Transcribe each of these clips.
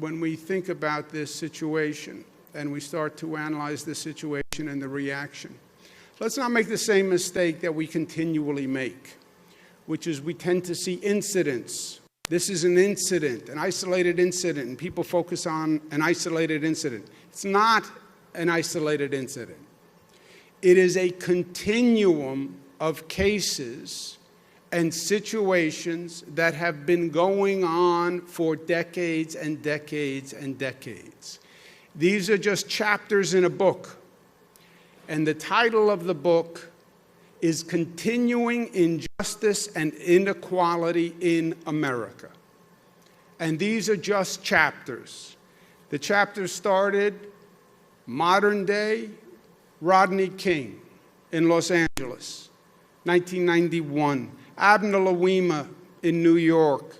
when we think about this situation and we start to analyze the situation and the reaction, let's not make the same mistake that we continually make, which is we tend to see incidents. This is an incident, an isolated incident, and people focus on an isolated incident. It's not an isolated incident. It is a continuum of cases and situations that have been going on for decades and decades and decades. These are just chapters in a book. And the title of the book is Continuing Injustice and Inequality in America. And these are just chapters. The chapters started modern day Rodney King in Los Angeles, 1991. Abner Louima in New York,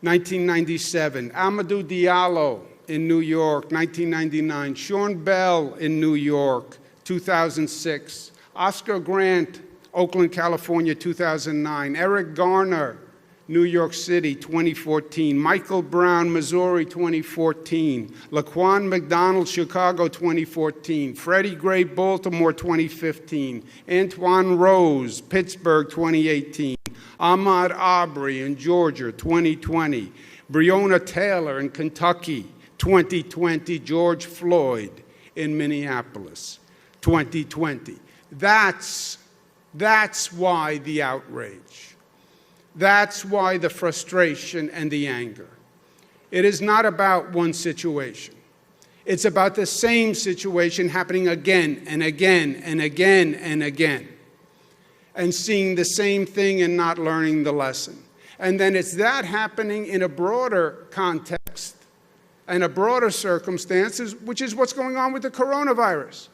1997. Amadou Diallo in New York, 1999. Sean Bell in New York, 2006. Oscar Grant, Oakland, California, 2009. Eric Garner, New York City, 2014. Michael Brown, Missouri, 2014. Laquan McDonald, Chicago, 2014. Freddie Gray, Baltimore, 2015. Antoine Rose, Pittsburgh, 2018. Ahmaud Arbery in Georgia, 2020. Breonna Taylor in Kentucky, 2020. George Floyd in Minneapolis, 2020. That's why the outrage. That's why the frustration and the anger. It is not about one situation. It's about the same situation happening again and again and again and again, and seeing the same thing and not learning the lesson. And then it's that happening in a broader context and a broader circumstances, which is what's going on with the coronavirus,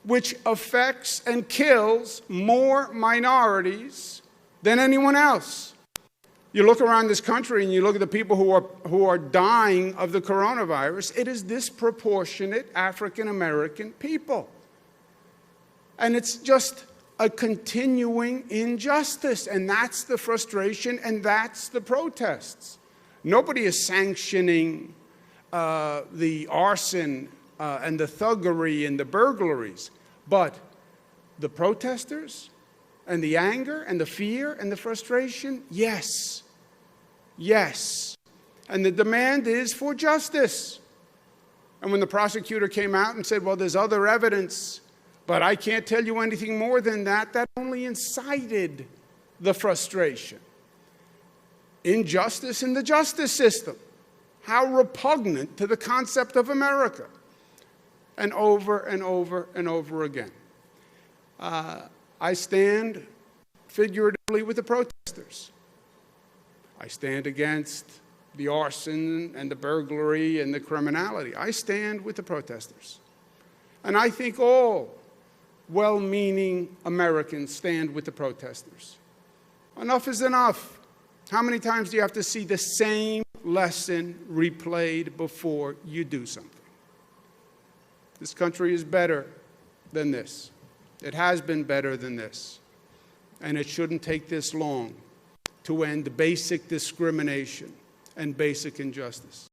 which affects and kills more minorities than anyone else. You look around this country and you look at the people who are dying of the coronavirus, it is disproportionate African American people. And it's just a continuing injustice, and that's the frustration and that's the protests. Nobody is sanctioning the arson and the thuggery and the burglaries, but the protesters and the anger and the fear and the frustration, yes, yes. And the demand is for justice. And when the prosecutor came out and said, well, there's other evidence, but I can't tell you anything more than that, that only incited the frustration. Injustice in the justice system. How repugnant to the concept of America. And over and over and over again. I stand figuratively with the protesters. I stand against the arson and the burglary and the criminality. I stand with the protesters. And I think all well-meaning Americans stand with the protesters. Enough is enough. How many times do you have to see the same lesson replayed before you do something? This country is better than this. It has been better than this. And it shouldn't take this long to end basic discrimination and basic injustice.